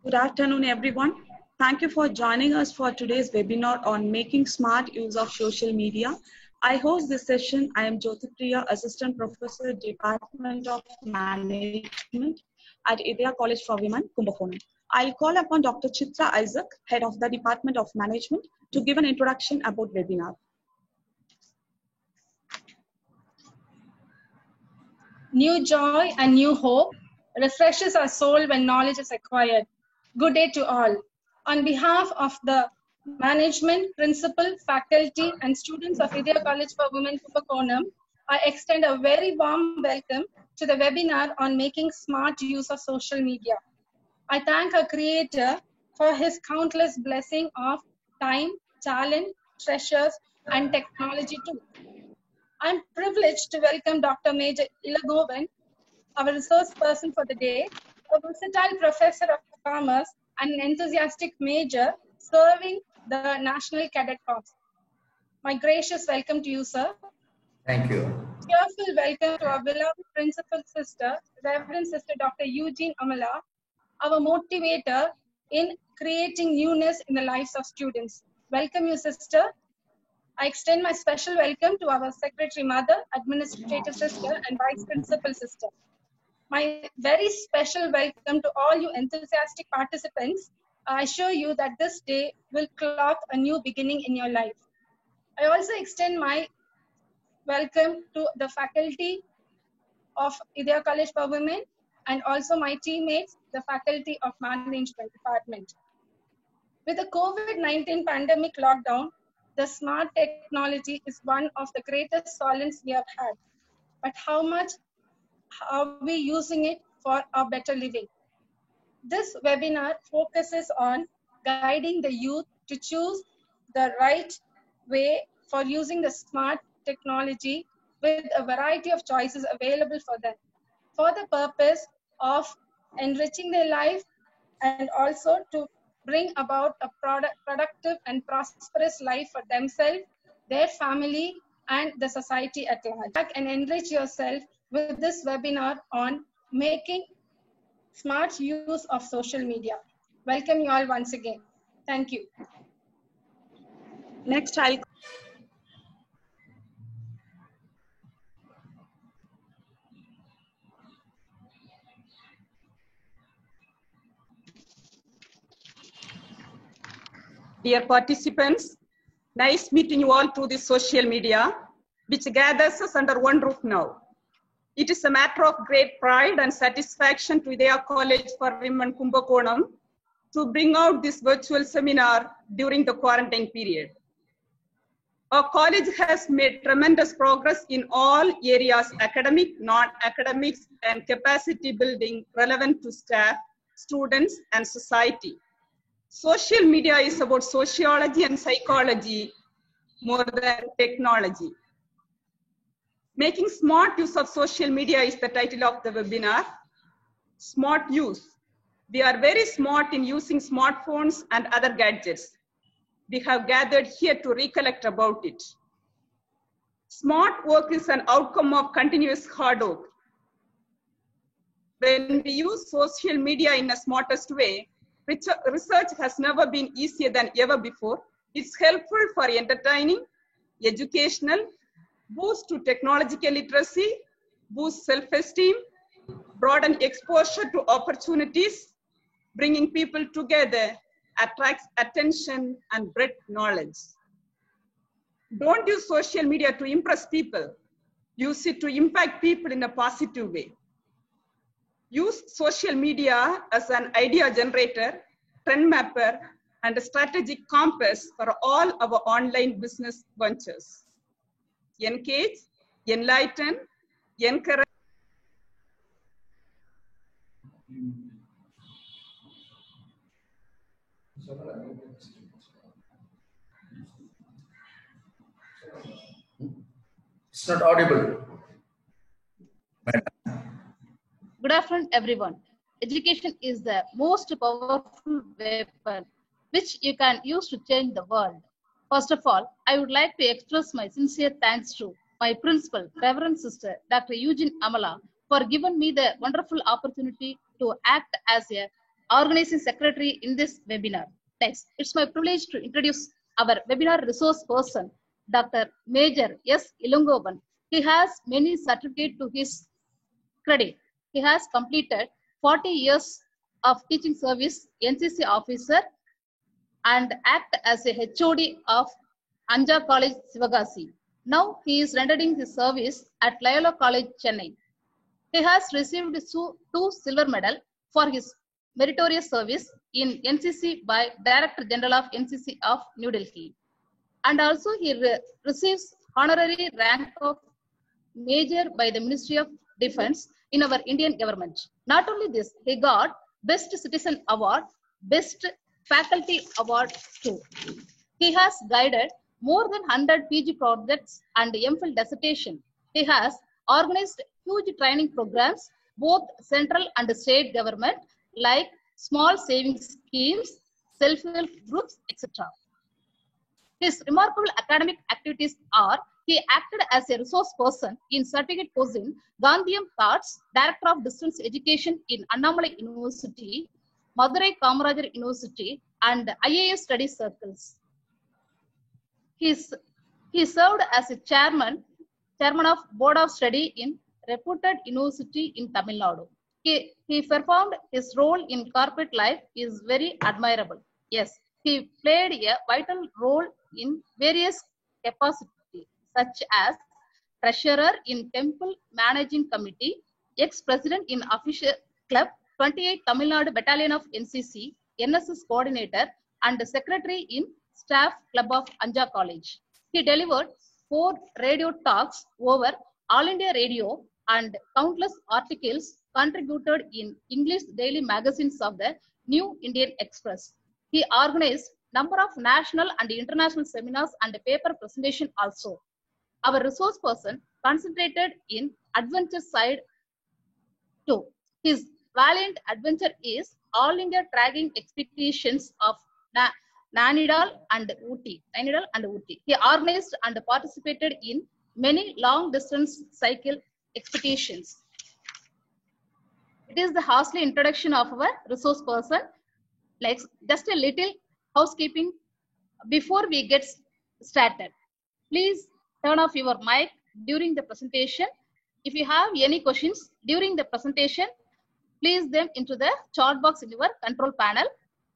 Good afternoon, everyone. Thank you for joining us for today's webinar on making smart use of social media. I host this session. I am Jyoti Priya, Assistant Professor, Department of Management at Idea College for Women, Kumbakonam. I'll call upon Dr. Chitra Isaac, Head of the Department of Management, to give an introduction about webinar. New joy and new hope refreshes our soul when knowledge is acquired. Good day to all. On behalf of the management, principal, faculty, and students of Idea College for Women, Kumbakonam, I extend a very warm welcome to the webinar on making smart use of social media. I thank our creator for his countless blessing of time, talent, treasures, and technology too. I'm privileged to welcome Dr. Major Ilagovan, our resource person for the day, a versatile professor of commerce and an enthusiastic major serving the National Cadet Corps. My gracious welcome to you, sir. Thank you. Cheerful welcome to our beloved principal sister, Reverend Sister Dr. Eugene Amala, our motivator in creating newness in the lives of students. Welcome you, sister. I extend my special welcome to our Secretary Mother, Administrative Sister, and Vice Principal Sister. My very special welcome to all you enthusiastic participants. I assure you that this day will clock a new beginning in your life. I also extend my welcome to the faculty of Idea College for Women and also my teammates, the faculty of Management Department. With the COVID-19 pandemic lockdown, the smart technology is one of the greatest solace we have had. But how much are we using it for our better living? This webinar focuses on guiding the youth to choose the right way for using the smart technology with a variety of choices available for them, for the purpose of enriching their life and also to bring about a productive and prosperous life for themselves, their family, and the society at large. And enrich yourself with this webinar on making smart use of social media. Welcome you all once again. Thank you. Next, I'll Dear participants, nice meeting you all through this social media, which gathers us under one roof now. It is a matter of great pride and satisfaction to Idea College for Women Kumbakonam to bring out this virtual seminar during the quarantine period. Our college has made tremendous progress in all areas, academic, non-academics, and capacity building relevant to staff, students, and society. Social media is about sociology and psychology more than technology. Making smart use of social media is the title of the webinar. Smart use. We are very smart in using smartphones and other gadgets. We have gathered here to recollect about it. Smart work is an outcome of continuous hard work. When we use social media in the smartest way, research has never been easier than ever before. It's helpful for entertaining, educational, boost to technological literacy, boost self-esteem, broaden exposure to opportunities, bringing people together, attracts attention and breadth knowledge. Don't use social media to impress people. Use it to impact people in a positive way. Use social media as an idea generator, trend mapper, and a strategic compass for all our online business ventures. Engage, enlighten, encourage. It's not audible. Good afternoon, everyone. Education is the most powerful weapon which you can use to change the world. First of all, I would like to express my sincere thanks to my principal, Reverend Sister Dr. Eugene Amala, for giving me the wonderful opportunity to act as a organizing secretary in this webinar. Next, it's my privilege to introduce our webinar resource person, Dr. Major S. Ilungoban. He has many certificates to his credit. He has completed 40 years of teaching service, NCC officer, and act as a HOD of Anja College, Sivagasi. Now he is rendering his service at Loyola College, Chennai. He has received two silver medals for his meritorious service in NCC by Director General of NCC of New Delhi. And also he receives honorary rank of Major by the Ministry of Defense in our Indian government. Not only this, he got Best Citizen Award, Best Faculty Award too. He has guided more than 100 PG projects and MPhil dissertation. He has organized huge training programs, both central and state government, like small savings schemes, self-help groups, etc. His remarkable academic activities are: he acted as a resource person in certificate course in Gandhiam Thoughts, Director of Distance Education in Annamalai University, Madurai Kamarajar University, and IAS study circles. He served as a chairman of Board of Study in reputed university in Tamil Nadu. He performed his role in corporate life is very admirable. Yes, he played a vital role in various capacities, such as treasurer in Temple Managing Committee, ex-president in Official Club, 28 Tamil Nadu Battalion of NCC, NSS coordinator, and secretary in Staff Club of Anja College. He delivered 4 radio talks over All India Radio and countless articles contributed in English daily magazines of the New Indian Express. He organized number of national and international seminars and paper presentation also. Our resource person concentrated in adventure side too. His valiant adventure is All India tracking expeditions of Nainidal and Ooty. He organized and participated in many long distance cycle expeditions. It is the Horsley introduction of our resource person. Like just a little housekeeping before we get started. Please turn off your mic during the presentation. If you have any questions during the presentation, place them into the chat box in your control panel.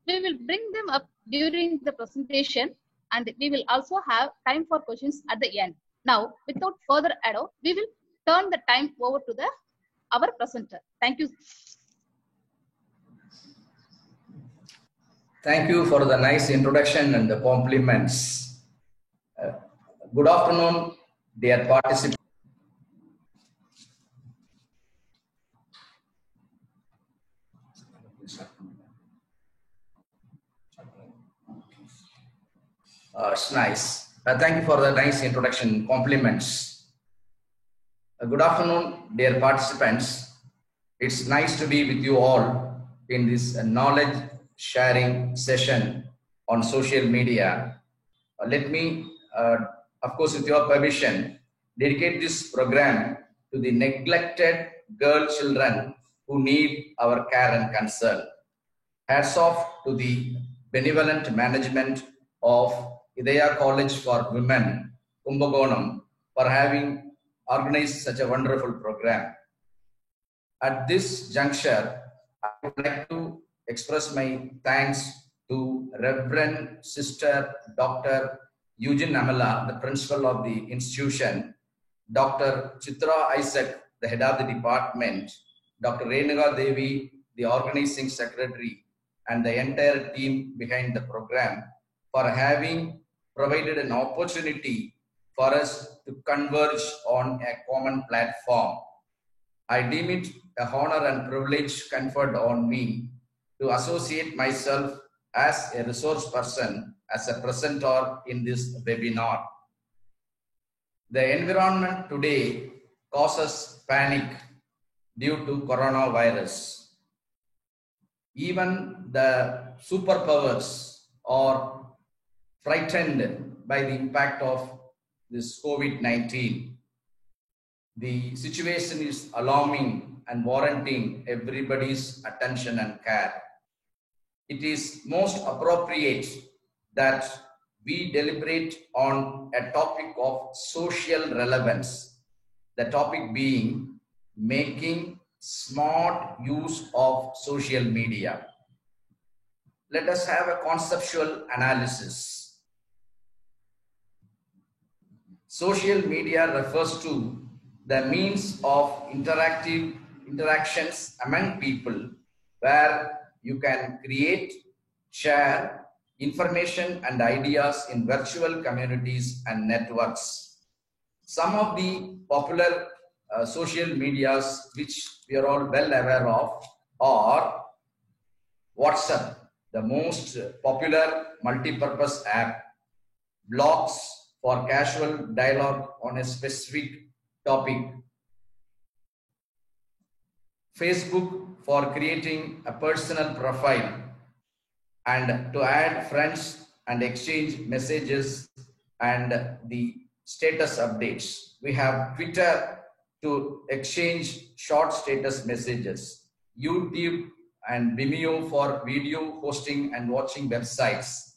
We will bring them up during the presentation, and we will also have time for questions at the end. Now, without further ado, we will turn the time over to our presenter. Thank you. Thank you for the nice introduction and the compliments. Good afternoon, dear participants. It's nice. Thank you for the nice introduction, compliments. Good afternoon, dear participants. It's nice to be with you all in this knowledge sharing session on social media. Let me, of course, with your permission, dedicate this program to the neglected girl children who need our care and concern. Hats off to the benevolent management of Idaya College for Women, Kumbakonam, for having organized such a wonderful program. At this juncture, I would like to express my thanks to Reverend Sister Dr. Eugene Amala, the principal of the institution, Dr. Chitra Isaac, the head of the department, Dr. Renuka Devi, the organizing secretary, and the entire team behind the program for having provided an opportunity for us to converge on a common platform. I deem it a honor and privilege conferred on me to associate myself as a resource person, as a presenter in this webinar. The environment today causes panic due to coronavirus. Even the superpowers are frightened by the impact of this COVID-19. The situation is alarming and warranting everybody's attention and care. It is most appropriate that we deliberate on a topic of social relevance, the topic being making smart use of social media. Let us have a conceptual analysis. Social media refers to the means of interactions among people where you can create, share information and ideas in virtual communities and networks. Some of the popular social medias which we are all well aware of are WhatsApp, the most popular multi-purpose app, blogs for casual dialogue on a specific topic, Facebook for creating a personal profile and to add friends and exchange messages and the status updates. We have Twitter to exchange short status messages, YouTube and Vimeo for video hosting and watching websites,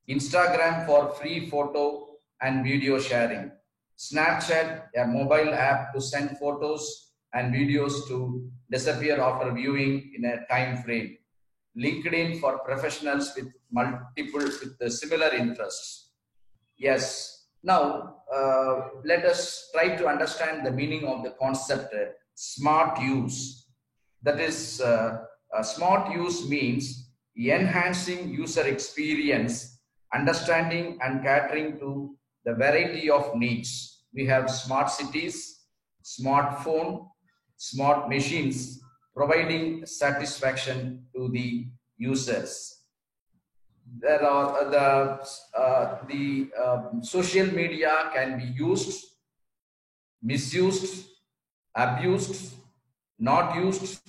Instagram for free photo and video sharing, Snapchat, a mobile app to send photos and videos to disappear after viewing in a time frame, LinkedIn for professionals with similar interests. Yes. Now, let us try to understand the meaning of the concept smart use. That is, smart use means enhancing user experience, understanding and catering to the variety of needs. We have smart cities, smartphone, smart machines, providing satisfaction to the users. There are social media can be used, misused, abused, not used,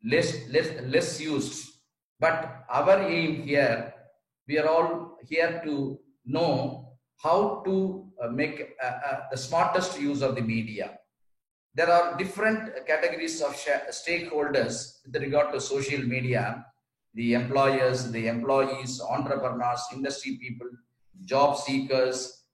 less used. But our aim here, we are all here to know how to make the smartest use of the media. There are different categories of stakeholders with regard to social media: the employers, the employees, entrepreneurs, industry people, job seekers,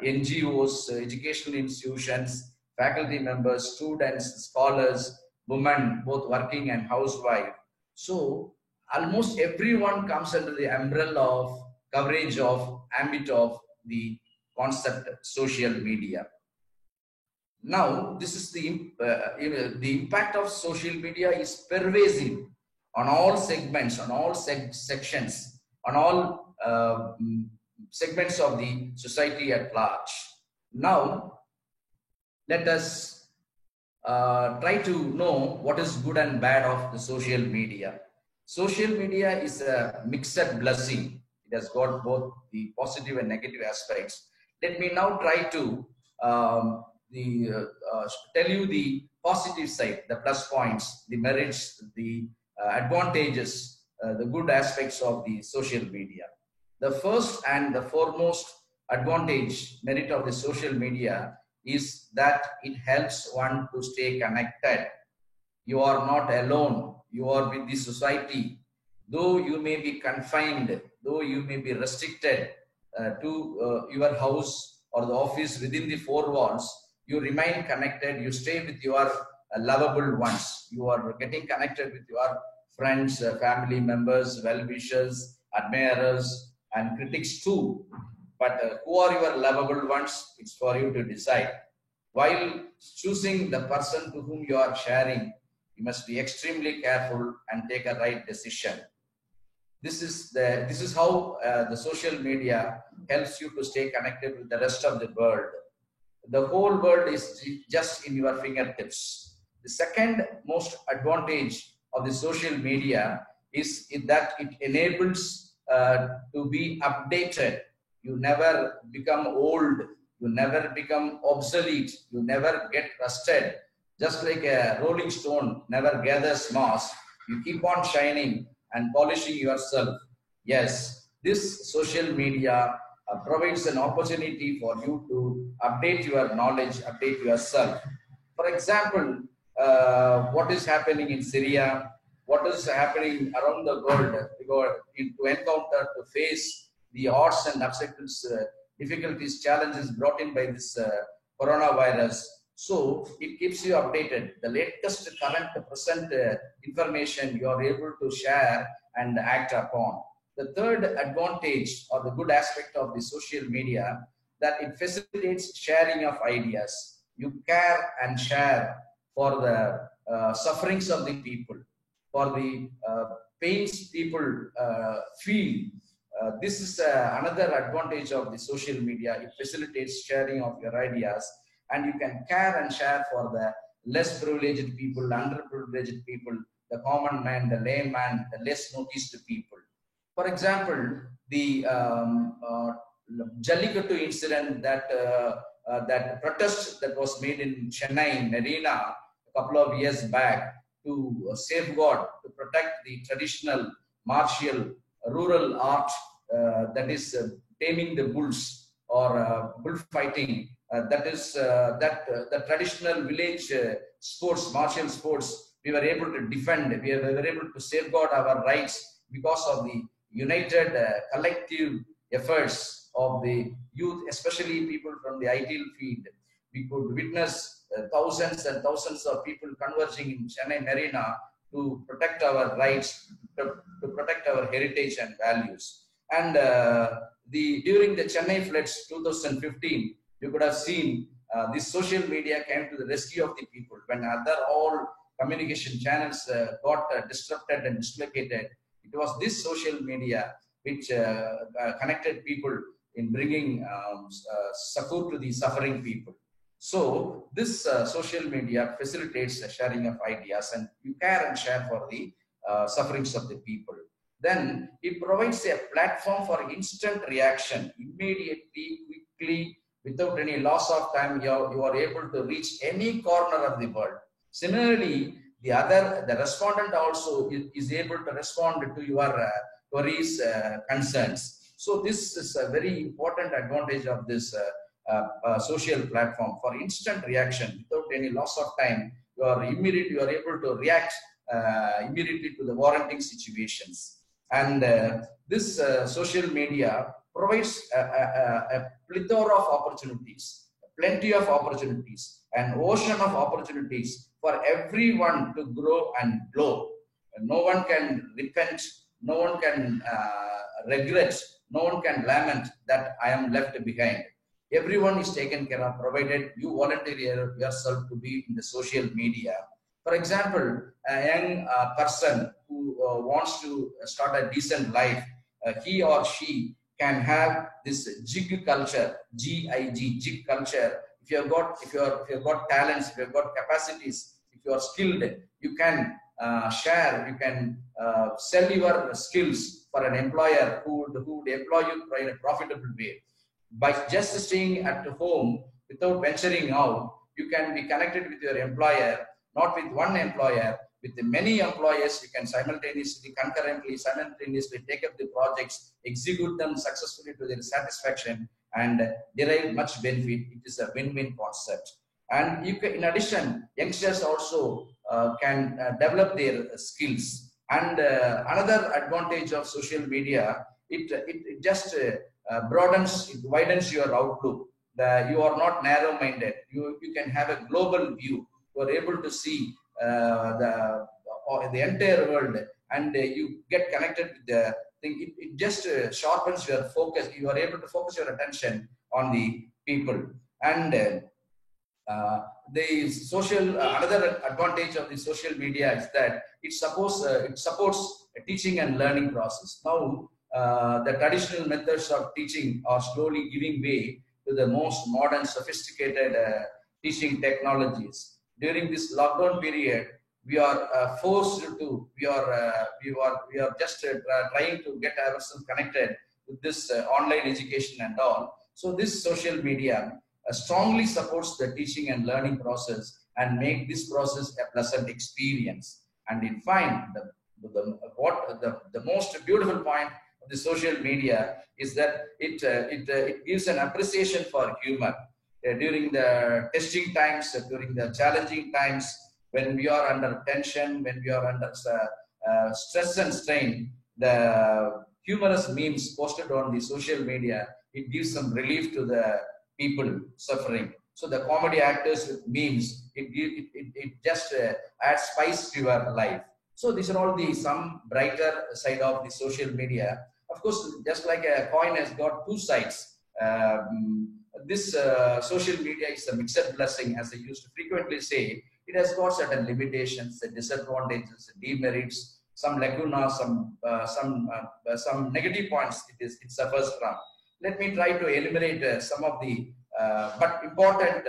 NGOs, educational institutions, faculty members, students, scholars, women, both working and housewife. So almost everyone comes under the umbrella of coverage of ambit of the concept social media. Now, this is the impact of social media is pervasive on all segments, on all sections, on all segments of the society at large. Now, let us try to know what is good and bad of the social media. Social media is a mixed blessing. It has got both the positive and negative aspects. Let me now try to tell you the positive side, the plus points, the merits, the advantages, the good aspects of the social media. The first and the foremost advantage, merit of the social media is that it helps one to stay connected. You are not alone. You are with the society. Though you may be confined, though you may be restricted to your house or the office within the four walls, you remain connected. You stay with your lovable ones. You are getting connected with your friends, family members, well-wishers, admirers, and critics too. But who are your lovable ones? It's for you to decide. While choosing the person to whom you are sharing, you must be extremely careful and take a right decision. This is how the social media helps you to stay connected with the rest of the world. The whole world is just in your fingertips. The second most advantage of the social media is that it enables to be updated. You never become old. You never become obsolete. You never get rusted. Just like a rolling stone never gathers moss, you keep on shining and polishing yourself. Yes, this social media provides an opportunity for you to update your knowledge, update yourself. For example, what is happening in Syria, what is happening around the world, to encounter, to face the odds and obstacles, difficulties, challenges brought in by this coronavirus. So it keeps you updated. The latest current present information you are able to share and act upon. The third advantage or the good aspect of the social media, that it facilitates sharing of ideas. You care and share for the sufferings of the people, for the pains people feel. This is another advantage of the social media. It facilitates sharing of your ideas, and you can care and share for the less privileged people, underprivileged people, the common man, the layman, the less noticed people. For example, the Jallikattu incident, that protest that was made in Chennai Marina a couple of years back to safeguard, to protect the traditional martial rural art, that is taming the bulls or bullfighting. That is the traditional village sports, martial sports, we were able to defend, we were able to safeguard our rights because of the united collective efforts of the youth, especially people from the ideal field. We could witness thousands and thousands of people converging in Chennai Marina to protect our rights, to protect our heritage and values. And during the Chennai floods 2015, you could have seen this social media came to the rescue of the people. When all communication channels got disrupted and dislocated, it was this social media which connected people in bringing succor to the suffering people. So this social media facilitates the sharing of ideas, and you care and share for the sufferings of the people. Then it provides a platform for instant reaction, immediately, quickly, without any loss of time. You are able to reach any corner of the world. Similarly, the respondent also is able to respond to your queries, concerns. So this is a very important advantage of this social platform for instant reaction without any loss of time. You are able to react immediately to the warranting situations. And this social media provides a plethora of opportunities, plenty of opportunities, an ocean of opportunities for everyone to grow and glow. No one can repent, no one can regret, no one can lament that I am left behind. Everyone is taken care of, provided you volunteer yourself to be in the social media. For example, a young person who wants to start a decent life, he or she can have this jig culture, G-I-G, jig culture. If you have got talents, if you have got capacities, if you are skilled, you can share, you can sell your skills for an employer who would employ you in a profitable way. By just staying at home without venturing out, you can be connected with your employer, not with one employer, with the many employers. You can simultaneously take up the projects, execute them successfully to their satisfaction, and derive much benefit. It is a win-win concept. And you can, in addition, youngsters also can develop their skills. And another advantage of social media, it just broadens, it widens your outlook. You are not narrow-minded. You can have a global view. You are able to see the entire world, and you get connected with the thing. It just sharpens your focus. You are able to focus your attention on the people. And the social another advantage of the social media is that it supports a teaching and learning process. Now the traditional methods of teaching are slowly giving way to the most modern, sophisticated teaching technologies. During this lockdown period, we are just trying to get ourselves connected with this online education and all. So this social media strongly supports the teaching and learning process and make this process a pleasant experience. And in fine, the most beautiful point of the social media is that it gives an appreciation for humor. During the testing times, during the challenging times, when we are under tension, when we are under stress and strain, the humorous memes posted on the social media, it gives some relief to the people suffering. So the comedy actors with memes, it just adds spice to your life. So these are all the some brighter side of the social media. Of course, just like a coin has got two sides, this social media is a mixed blessing, as I used to frequently say. It has got certain limitations, disadvantages, demerits, some lacunas, some negative points it suffers from. Let me try to enumerate some of the but important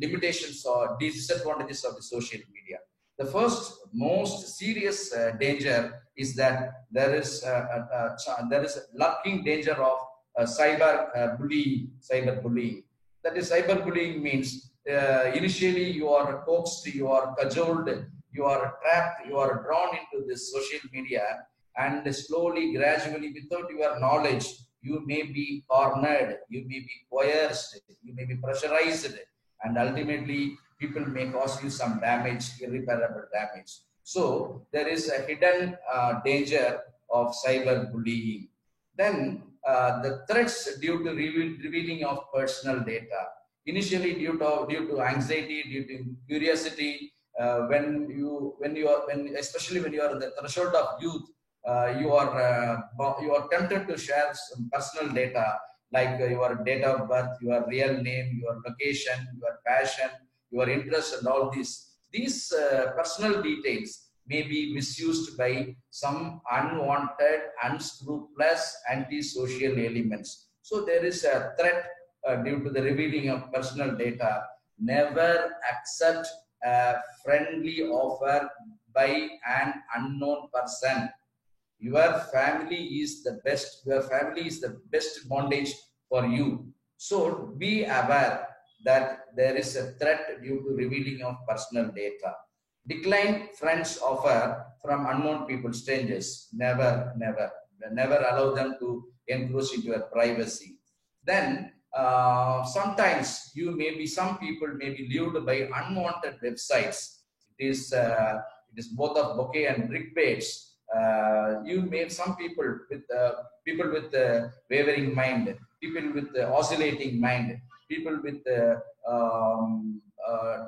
limitations or disadvantages of the social media. The first most serious danger is that there is a lurking danger of cyberbullying. That is, cyberbullying means initially you are coaxed, you are cajoled, you are trapped, you are drawn into this social media, and slowly, gradually, without your knowledge, you may be cornered, you may be coerced, you may be pressurized, and ultimately people may cause you some damage, irreparable damage. So there is a hidden danger of cyberbullying. Then the threats due to revealing of personal data. Initially, due to anxiety, due to curiosity, especially when you are in the threshold of youth, you are tempted to share some personal data like your date of birth, your real name, your location, your passion, your interest, and all these. These personal details may be misused by some unwanted, unscrupulous, antisocial elements. So there is a threat due to the revealing of personal data. Never accept a friendly offer by an unknown person. Your family is the best. Your family is the best bondage for you. So be aware that there is a threat due to revealing of personal data. Decline friends' offer from unknown people, strangers. Never allow them to encroach into your privacy. Then sometimes some people may be lured by unwanted websites. It is both of bouquet and brick baits. Some people with wavering mind, people with oscillating mind, people with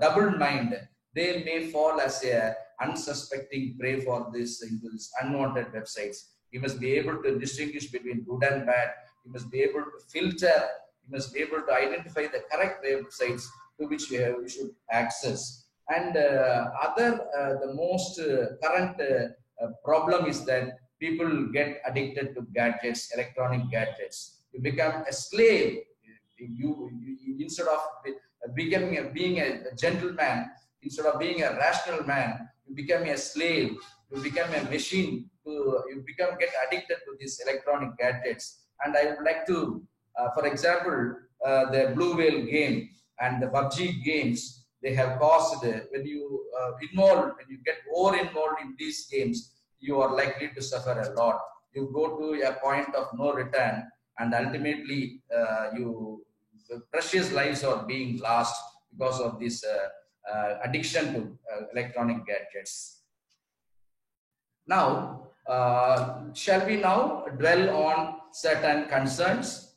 double mind, they may fall as a unsuspecting prey for this into this unwanted websites. You must be able to distinguish between good and bad. You must be able to filter. You must be able to identify the correct websites to which you should access. And the most current problem is that people get addicted to gadgets, electronic gadgets. You become a slave. You instead of being a gentleman, instead of being a rational man, you become a slave. You become a machine. You get addicted to these electronic gadgets. And I would like to, for example, the Blue Whale game and the PUBG games, they have caused, when you get over involved in these games, you are likely to suffer a lot. You go to a point of no return, and ultimately the precious lives are being lost because of this addiction to electronic gadgets. Now, shall we now dwell on certain concerns,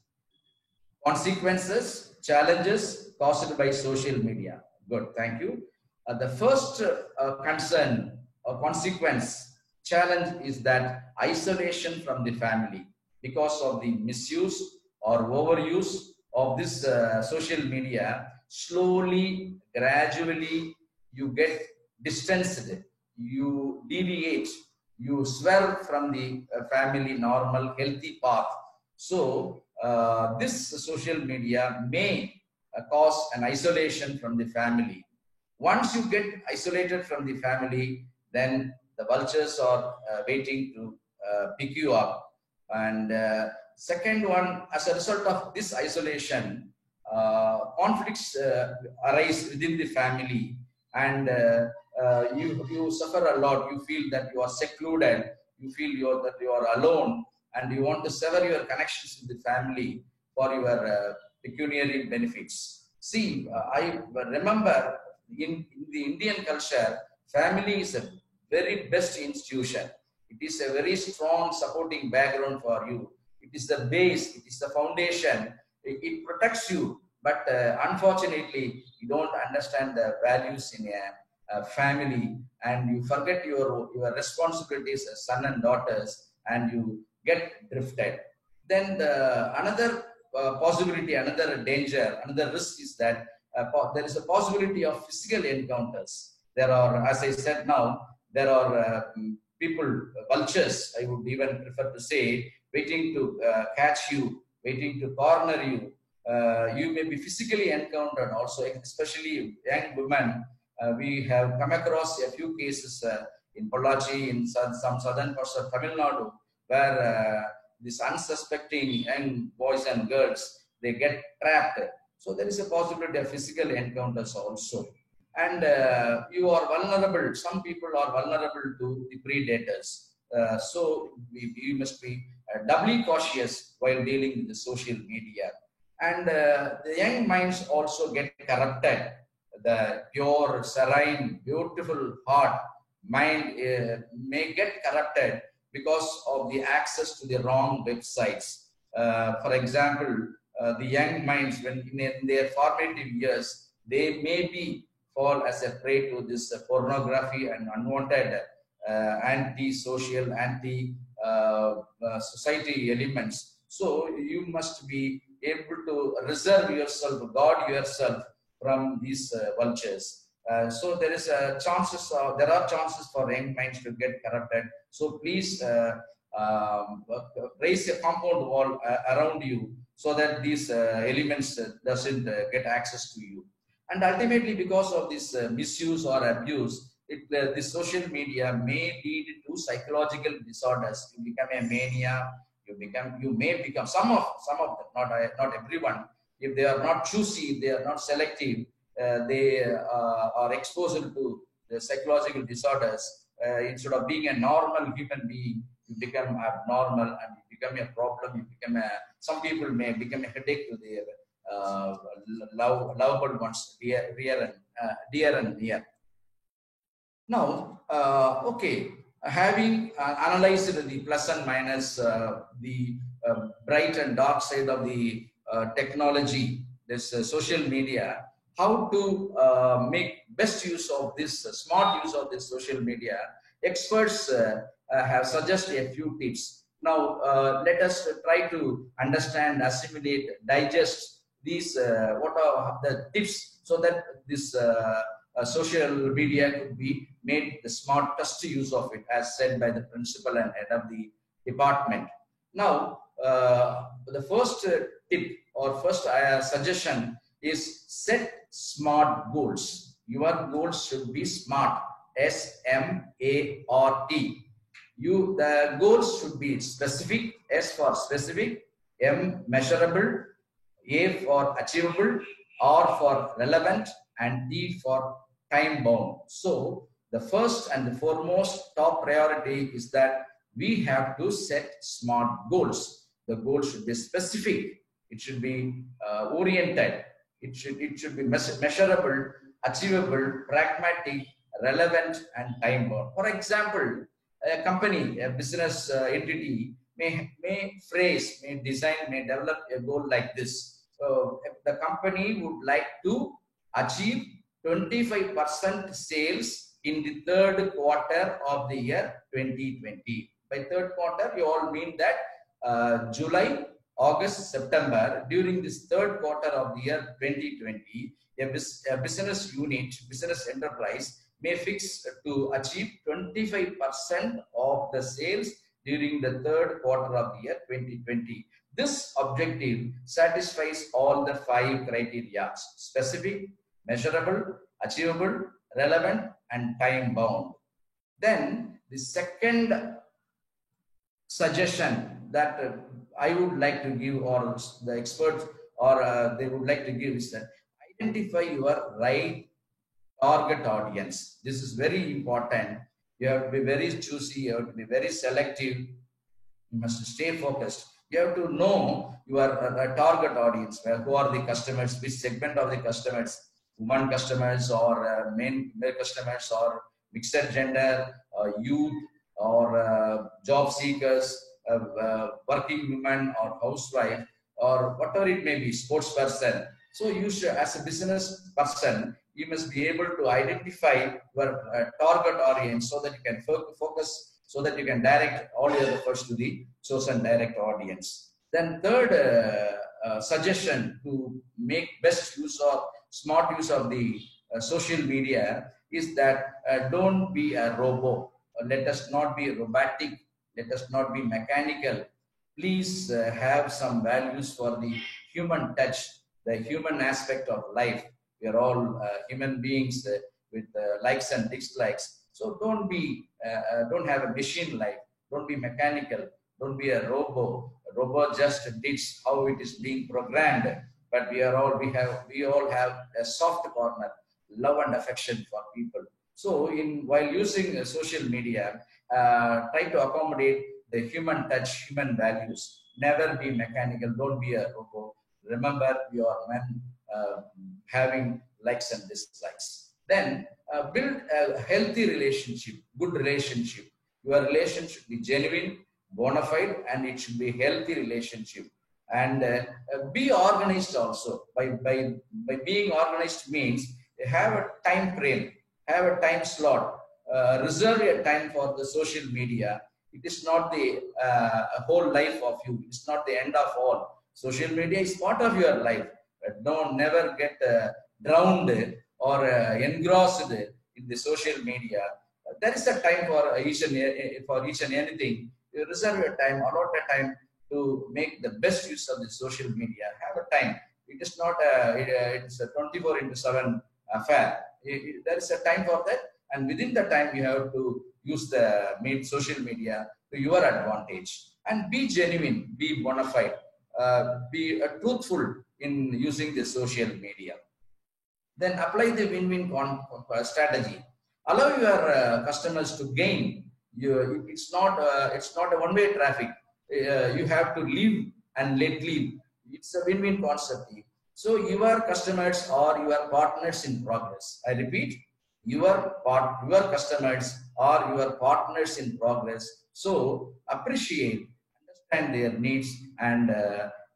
consequences, challenges caused by social media? Good, thank you. The first concern or consequence, challenge is that isolation from the family because of the misuse or overuse of this social media. Slowly, gradually, you get distanced, you deviate, you swerve from the family normal healthy path. So this social media may cause an isolation from the family. Once you get isolated from the family, then the vultures are waiting to pick you up. And second one, as a result of this isolation, conflicts arise within the family, and you suffer a lot. You feel that you are secluded, you feel that you are alone, and you want to sever your connections with the family for your pecuniary benefits. See, I remember in the Indian culture, family is a very best institution. It is a very strong supporting background for you. It is the base, it is the foundation. It protects you, but unfortunately, you don't understand the values in a family, and you forget your responsibilities as son and daughters, and you get drifted. Then another possibility, another danger, another risk is that there is a possibility of physical encounters. There are, as I said now, there are people, vultures, I would even prefer to say, waiting to catch you, waiting to corner you. You may be physically encountered also, especially young women. We have come across a few cases in Pollachi, in some southern parts of Tamil Nadu, where these unsuspecting young boys and girls, they get trapped. So there is a possibility of physical encounters also. And you are vulnerable. Some people are vulnerable to the predators. So we must be doubly cautious while dealing with the social media. And the young minds also get corrupted. The pure, serene, beautiful heart, mind may get corrupted because of the access to the wrong websites. For example, the young minds, when in their formative years, they may be fall as a prey to this pornography and unwanted anti-social, anti-society elements. So you must be able to reserve yourself, guard yourself from these vultures. So there is a there are chances for young minds to get corrupted. So please raise a compound wall around you so that these elements doesn't get access to you. And ultimately, because of this misuse or abuse, this social media may lead to psychological disorders. You become a mania. You may become some of them, not everyone. If they are not choosy, they are not selective, they are exposed to the psychological disorders. Instead of being a normal human being, you become abnormal and you become a problem. You become some people may become a headache to their lovable ones, dear and near. Now, okay, having analyzed the plus and minus, the bright and dark side of the technology, this social media, how to make best use of this, smart use of this social media, experts have suggested a few tips. Now, let us try to understand, assimilate, digest these, what are the tips so that this social media could be made the smartest use of it, as said by the principal and head of the department. Now, the first tip or first suggestion is set smart goals. Your goals should be smart, S-M-A-R-T. The goals should be specific, S for specific, M measurable, A for achievable, R for relevant, and T for time bound. So the first and the foremost top priority is that we have to set smart goals. The goal should be specific. It should be oriented. It should be measurable, achievable, pragmatic, relevant, and time bound. For example, a company, a business entity may design, may develop a goal like this. So if the company would like to achieve 25% sales in the third quarter of the year 2020. By third quarter, you all mean that July, August, September. During this third quarter of the year 2020, a business unit, business enterprise may fix to achieve 25% of the sales during the third quarter of the year 2020. This objective satisfies all the 5 criteria: specific, measurable, achievable, relevant, and time bound. Then the second suggestion that I would like to give, or the experts or they would like to give, is that identify your right target audience. This is very important. You have to be very choosy, you have to be very selective, you must stay focused. You have to know your target audience, who are the customers, which segment of the customers women customers or male customers or mixed gender, youth or job seekers, working women or housewife or whatever it may be, sports person. So you should, as a business person, you must be able to identify your target audience so that you can focus, so that you can direct all your efforts to the chosen direct audience. Then third suggestion to make best use of, smart use of the social media is that don't be a robot. Let us not be robotic. Let us not be mechanical. Please have some values for the human touch, the human aspect of life. We are all human beings with likes and dislikes. So don't don't have a machine life. Don't be mechanical. Don't be a robot. A robot just dictates how it is being programmed. But we all have a soft corner, love and affection for people. So while using social media, try to accommodate the human touch, human values. Never be mechanical. Don't be a robot. Remember, you are men having likes and dislikes. Then build a healthy relationship, good relationship. Your relationship should be genuine, bona fide, and it should be a healthy relationship. And be organized also. By being organized means have a time frame, have a time slot, reserve a time for the social media. It is not the whole life of you. It's not the end of all. Social media is part of your life. Never get drowned or engrossed in the social media. There is a time for each and anything. You reserve your time, allot a time to make the best use of the social media. Have a time. It is not it's a 24/7 affair. There is a time for that, and within the time you have to use the social media to your advantage. And be genuine, be bona fide, be truthful in using the social media. Then apply the win-win strategy. Allow your customers to gain. It's not a one-way traffic. You have to live and let live. It's a win-win concept. So your customers are your partners in progress. I repeat, your customers are your partners in progress. So appreciate, understand their needs, and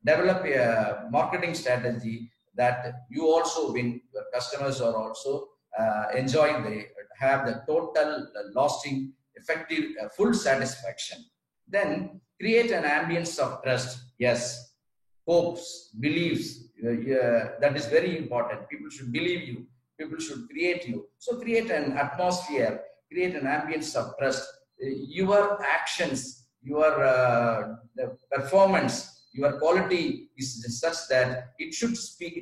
develop a marketing strategy that you also win. Your customers are also have the total, lasting, effective, full satisfaction. Then create an ambience of trust. Yes, hopes, beliefs. That is very important. People should believe you. People should create you. So create an atmosphere, create an ambience of trust. Your actions, your performance, your quality is such that it should speak.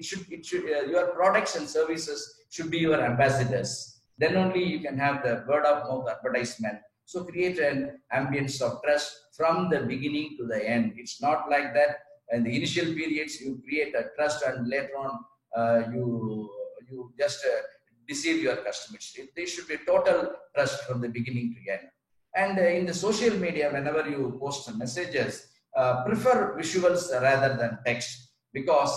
Your products and services should be your ambassadors. Then only you can have the word of mouth advertisement. So create an ambience of trust from the beginning to the end. It's not like that. In the initial periods, you create a trust, and later on, you just deceive your customers. There should be total trust from the beginning to end. And in the social media, whenever you post messages, prefer visuals rather than text, because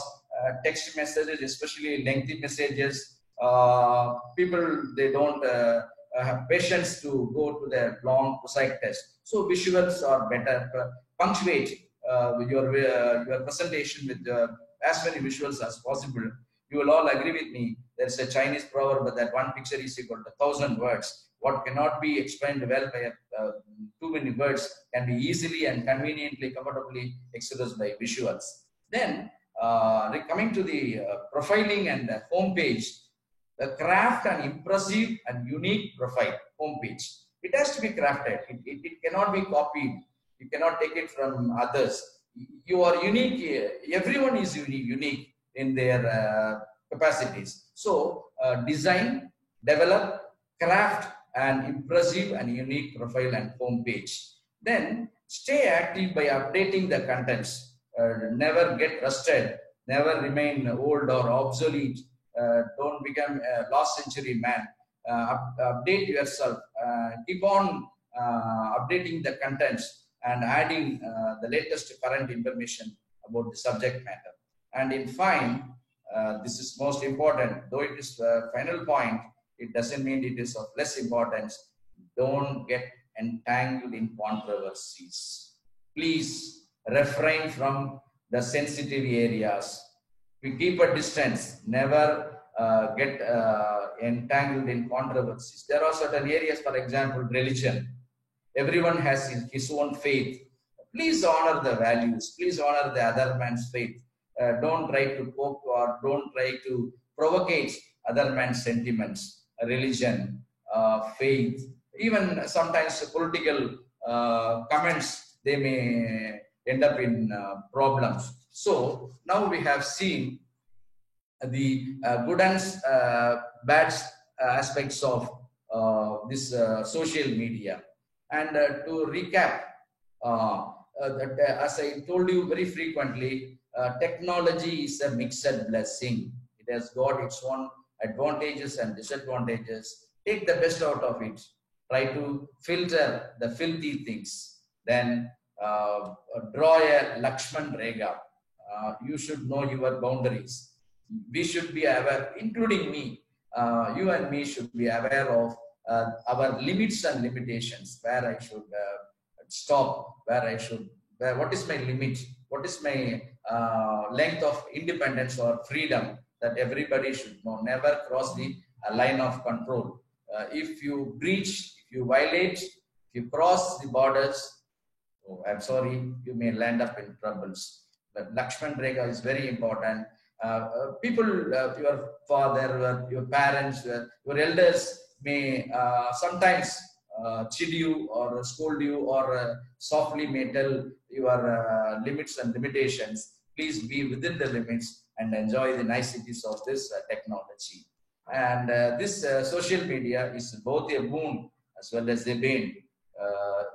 text messages, especially lengthy messages, people, they don't have patience to go to the long prosaic text. So visuals are better. Punctuate your presentation with as many visuals as possible. You will all agree with me. There's a Chinese proverb that one picture is equal to 1,000 words. What cannot be explained well by too many words can be easily and conveniently, comfortably expressed by visuals. Then coming to the profiling and the homepage, craft an impressive and unique profile homepage. It has to be crafted. It cannot be copied. You cannot take it from others. You are unique. Everyone is unique in their capacities. So design, develop, craft an impressive and unique profile and homepage. Then stay active by updating the contents. Never get rusted. Never remain old or obsolete. Don't become a last century man. Update yourself. Keep on updating the contents and adding the latest current information about the subject matter. And in fine, This is most important. Though it is final point, it doesn't mean it is of less importance. Don't get entangled in controversies. Please refrain from the sensitive areas. We keep a distance. Never get entangled in controversies. There are certain areas, for example, religion. Everyone has his own faith. Please honor the values. Please honor the other man's faith. Don't try to poke or don't try to provocate other man's sentiments, religion, faith, even sometimes political comments, they may end up in problems. So now we have seen the good and bad aspects of this social media. And to recap, as I told you very frequently, technology is a mixed blessing. It has got its own advantages and disadvantages. Take the best out of it. Try to filter the filthy things. Then draw a Lakshman Rekha. You should know your boundaries. We should be aware, including me. You and me should be aware of our limits and limitations, where I should stop, what is my limit, what is my length of independence or freedom, that everybody should know. Never cross the line of control. If you breach, if you violate, if you cross the borders, oh, I'm sorry, you may land up in troubles. But Lakshman Rekha is very important. People, your father, your parents, your elders may sometimes chid you or scold you or softly may tell your limits and limitations. Please be within the limits and enjoy the niceties of this technology. And this social media is both a boon as well as a bane.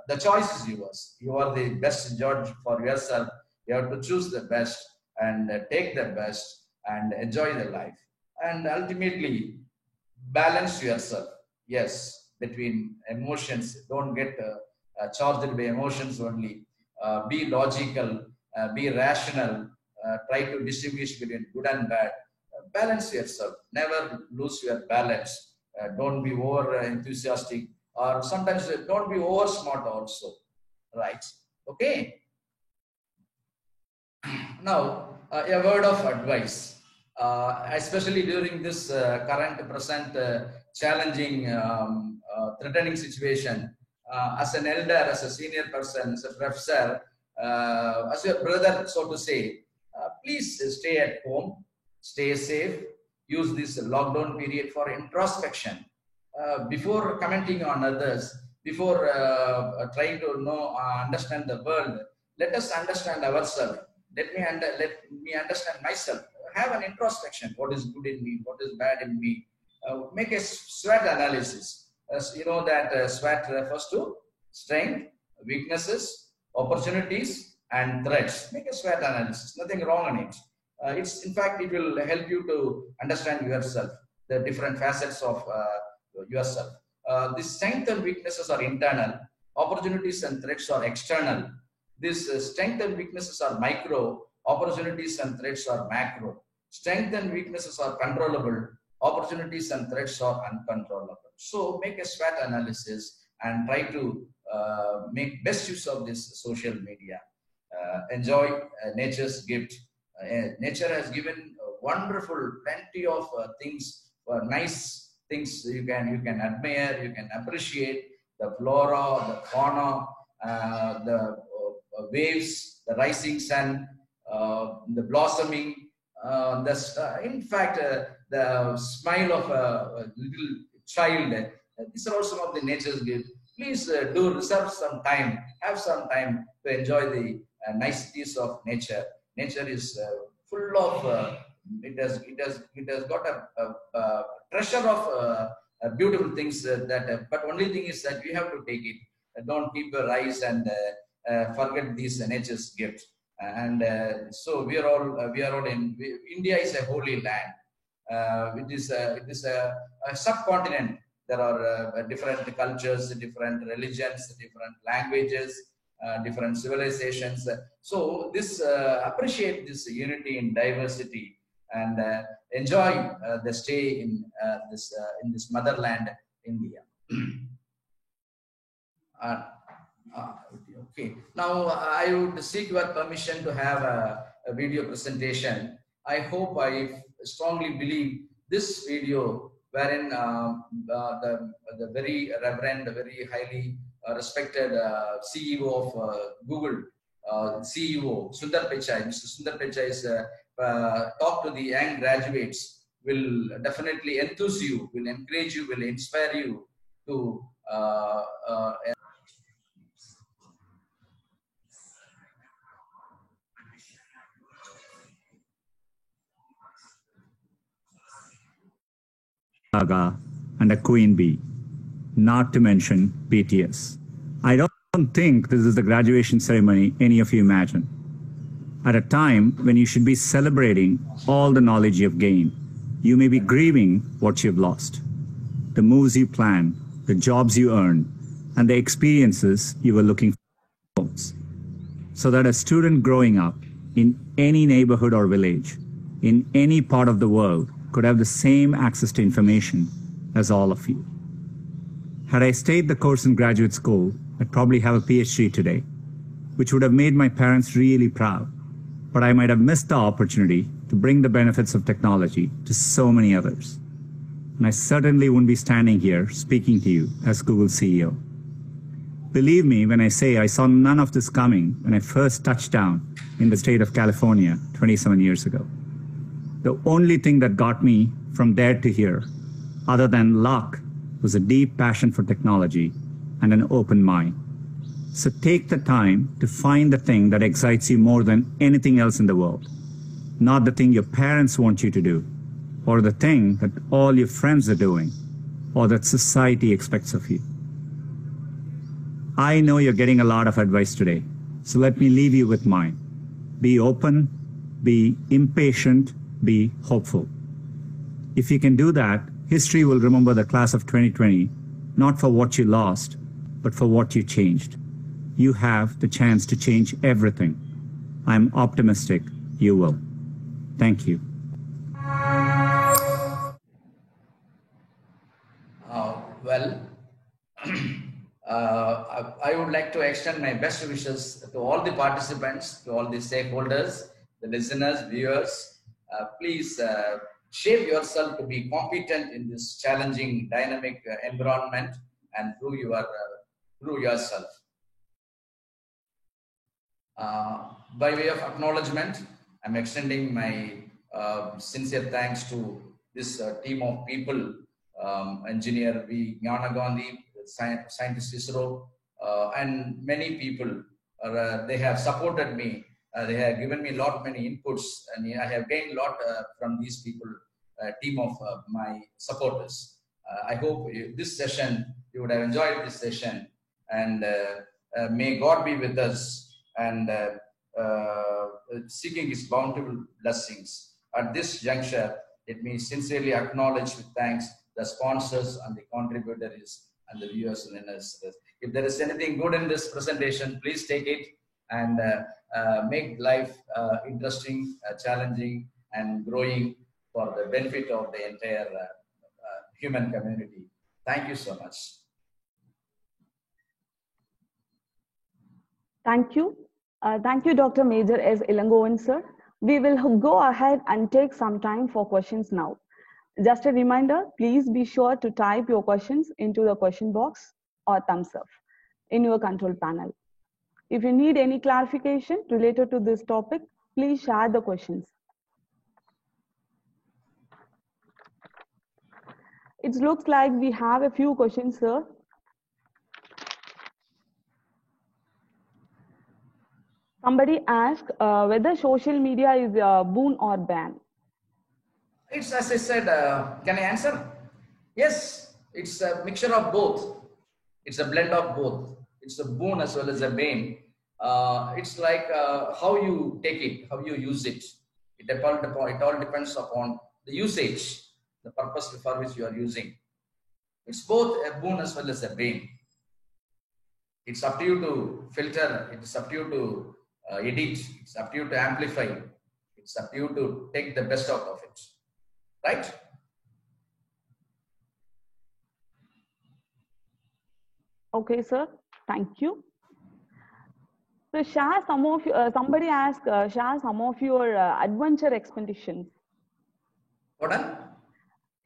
The choice is yours. You are the best judge for yourself. You have to choose the best and take the best and enjoy the life. And ultimately, balance yourself. Yes, between emotions. Don't get charged by emotions only. Be logical, be rational. Try to distinguish between good and bad. Balance yourself. Never lose your balance. Don't be over enthusiastic, or sometimes don't be over smart also. Right? Okay. Now, a word of advice, especially during this current, present, challenging, threatening situation. As an elder, as a senior person, as a professor, as your brother, so to say, please stay at home, stay safe, use this lockdown period for introspection. Before commenting on others, before trying to understand the world, let us understand ourselves. Let me understand myself. Have an introspection. What is good in me? What is bad in me? Make a SWOT analysis. As you know that SWOT refers to strength, weaknesses, opportunities, and threats. Make a SWOT analysis. Nothing wrong in it. In fact, it will help you to understand yourself, the different facets of yourself. The strengths and weaknesses are internal. Opportunities and threats are external. These strengths and weaknesses are micro. Opportunities and threats are macro. Strengths and weaknesses are controllable. Opportunities and threats are uncontrollable. So make a SWOT analysis and try to make best use of this social media. Enjoy nature's gift. Nature has given wonderful, plenty of things, nice things you can admire, you can appreciate. The flora, the fauna, the waves, the rising sun, the blossoming, in fact, the smile of a little child. These are all some of the nature's gifts. Please do reserve some time, have some time to enjoy the niceties of nature. Nature is full of, it has got a treasure of beautiful things but only thing is that we have to take it. Don't keep your eyes and forget these nature's gifts. And so we are all in. India is a holy land. It is a subcontinent. There are different cultures, different religions, different languages, different civilizations. So this appreciate this unity in diversity and enjoy the stay in this motherland, India. Okay. Now I would seek your permission to have a video presentation. I hope, I strongly believe this video, wherein the very reverend, very highly respected CEO of Google, CEO Sundar Pichai, Mr. Sundar Pichai is talk to the young graduates, will definitely enthuse you, will encourage you, will inspire you to Gaga and a queen bee, not to mention BTS. I don't think this is the graduation ceremony any of you imagine. At a time when you should be celebrating all the knowledge you've gained, you may be grieving what you've lost. The moves you plan, the jobs you earn, and the experiences you were looking for. So that a student growing up in any neighborhood or village, in any part of the world, could have the same access to information as all of you. Had I stayed the course in graduate school, I'd probably have a PhD today, which would have made my parents really proud. But I might have missed the opportunity to bring the benefits of technology to so many others. And I certainly wouldn't be standing here speaking to you as Google CEO. Believe me when I say I saw none of this coming when I first touched down in the state of California 27 years ago. The only thing that got me from there to here, other than luck, was a deep passion for technology and an open mind. So take the time to find the thing that excites you more than anything else in the world. Not the thing your parents want you to do, or the thing that all your friends are doing, or that society expects of you. I know you're getting a lot of advice today, so let me leave you with mine. Be open, be impatient, be hopeful. If you can do that, history will remember the class of 2020, not for what you lost, but for what you changed. You have the chance to change everything. I'm optimistic you will. Thank you. Well, I would like to extend my best wishes to all the participants, to all the stakeholders, the listeners, viewers. Please shape yourself to be competent in this challenging, dynamic environment, and prove yourself. By way of acknowledgement, I'm extending my sincere thanks to this team of people, Engineer V. Gnana Gandhi, Scientist ISRO, and many people. They have supported me. They have given me many inputs, and I have gained a lot from these people, team of my supporters. I hope this session, you would have enjoyed this session, and may God be with us, and seeking His bountiful blessings. At this juncture, let me sincerely acknowledge with thanks the sponsors and the contributors and the viewers and listeners. If there is anything good in this presentation, please take it and make life interesting, challenging, and growing for the benefit of the entire human community. Thank you so much. Thank you. Thank you, Dr. Major S. Ilangovan, sir. We will go ahead and take some time for questions now. Just a reminder, please be sure to type your questions into the question box or thumbs up in your control panel. If you need any clarification related to this topic, please share the questions. It looks like we have a few questions, sir. Somebody asked whether social media is a boon or ban. It's, as I said, can I answer? Yes, it's a mixture of both. It's a blend of both. It's a boon as well as a bane. It's like how you take it, how you use it. It all depends upon the usage, the purpose for which you are using. It's both a boon as well as a bane. It's up to you to filter. It's up to you to edit. It's up to you to amplify. It's up to you to take the best out of it. right? Okay, sir. Thank you. So share some of somebody asked share some of your adventure expeditions. Pardon?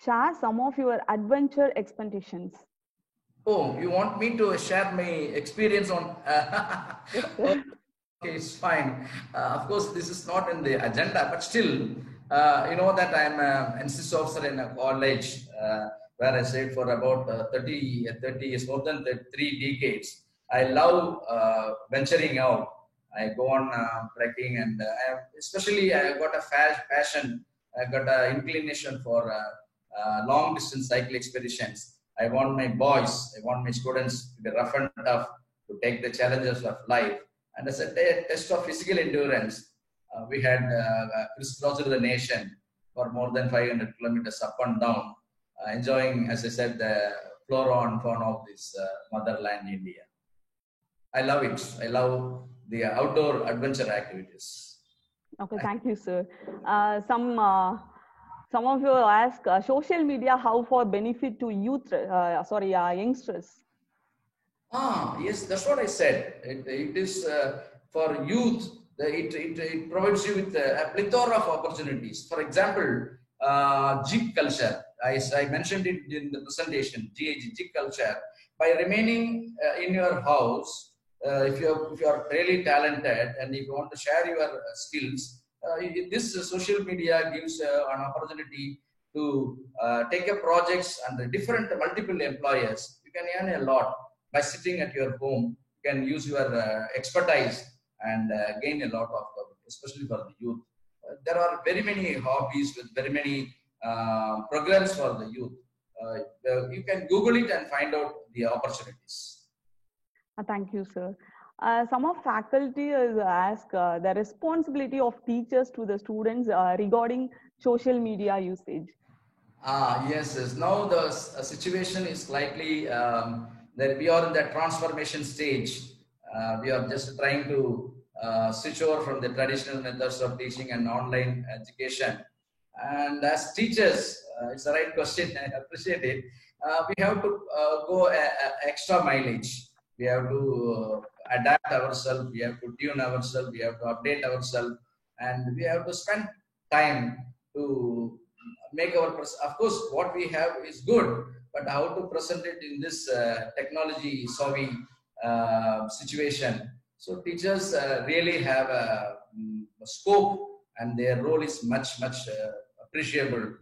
Share some of your adventure expeditions. Oh, you want me to share my experience on? Yes, sir. Okay, it's fine. Of course, this is not in the agenda, but still, you know that I'm an NCC officer in a college where I stayed for about 30 years, more than 3 decades. I love venturing out. I go on trekking, and especially I got a passion. I got an inclination for long distance cycle expeditions. I want my boys, I want my students to be rough and tough, to take the challenges of life. And as a test of physical endurance, we had crisscrossed the nation for more than 500 kilometers up and down, enjoying, as I said, the flora and fauna of this motherland, India. I love it. I love the outdoor adventure activities. Okay, thank you, sir. Some of you ask social media how for benefit to youth, youngsters. Yes, that's what I said. It is for youth. It provides you with a plethora of opportunities. For example, gig culture. I mentioned it in the presentation. Gig culture. By remaining in your house, if you are really talented and if you want to share your skills, this social media gives an opportunity to take up projects under different multiple employers. You can earn a lot by sitting at your home. You can use your expertise and gain a lot of, especially for the youth. There are very many hobbies with very many programs for the youth. You can Google it and find out the opportunities. Thank you, sir. Some of faculty ask the responsibility of teachers to the students regarding social media usage. Yes. Now the situation is slightly that we are in that transformation stage. We are just trying to switch over from the traditional methods of teaching and online education. And as teachers, it's the right question. I appreciate it. We have to go extra mileage. We have to adapt ourselves. We have to tune ourselves. We have to update ourselves, and we have to spend time to make our. Of course, what we have is good, but how to present it in this technology savvy situation. So teachers really have a scope, and their role is much appreciable.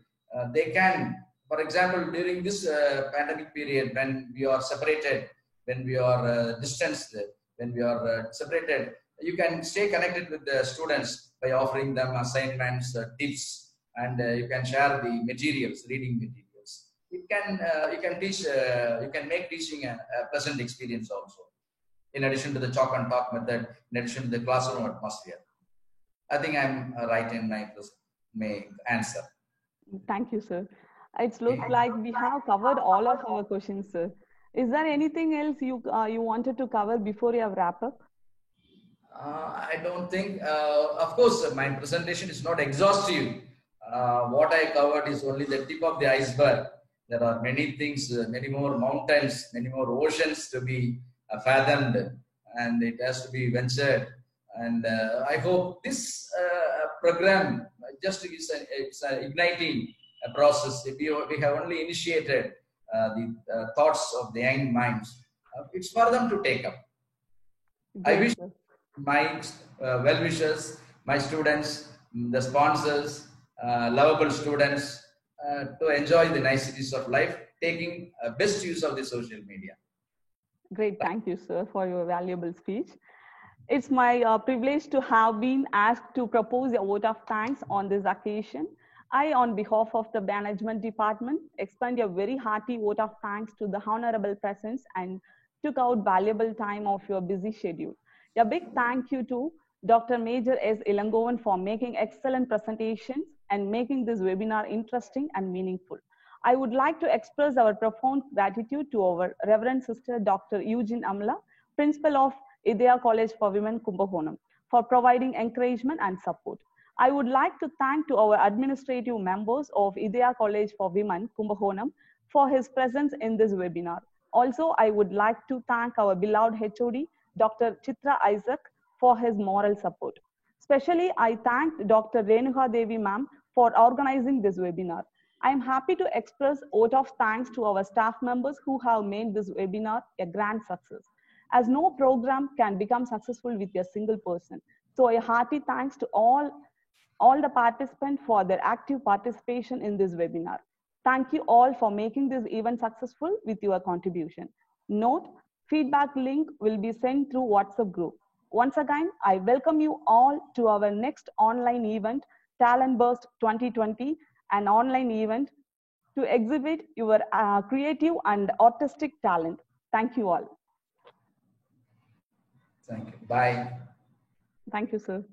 They can, for example, during this pandemic period, when we are separated, when we are distanced, when we are separated, you can stay connected with the students by offering them assignments, tips, and you can share the materials, reading materials. You can teach, you can make teaching a pleasant experience also, in addition to the chalk and talk method, in addition to the classroom atmosphere. I think I'm right in my answer. Thank you, sir. It looks like we have covered all of our questions, sir. Is there anything else you wanted to cover before you have wrap up? I don't think. Of course, my presentation is not exhaustive. What I covered is only the tip of the iceberg. There are many things, many more mountains, many more oceans to be fathomed, and it has to be ventured. And I hope this program just is igniting a process. If we have only initiated the thoughts of the young minds, it's for them to take up. I wish my well-wishers, my students, the sponsors, lovable students to enjoy the niceties of life, taking best use of the social media. Great. Thank you, sir, for your valuable speech. It's my privilege to have been asked to propose a vote of thanks on this occasion. I, on behalf of the Management Department, extend a very hearty vote of thanks to the honorable presence and took out valuable time of your busy schedule. A big thank you to Dr. Major S. Ilangovan for making excellent presentations and making this webinar interesting and meaningful. I would like to express our profound gratitude to our Reverend Sister Dr. Eugene Amala, Principal of Idea College for Women, Kumbakonam, for providing encouragement and support. I would like to thank to our administrative members of Idea College for Women, Kumbakonam, for his presence in this webinar. Also, I would like to thank our beloved HOD, Dr. Chitra Isaac, for his moral support. Especially, I thank Dr. Renuka Devi ma'am for organizing this webinar. I am happy to express a vote of thanks to our staff members who have made this webinar a grand success, as no program can become successful with a single person. So a hearty thanks to all the participants for their active participation in this webinar. Thank you all for making this event successful with your contribution. Note, feedback link will be sent through WhatsApp group. Once again, I welcome you all to our next online event, Talent Burst 2020, an online event to exhibit your creative and artistic talent. Thank you all. Thank you. Bye. Thank you, sir.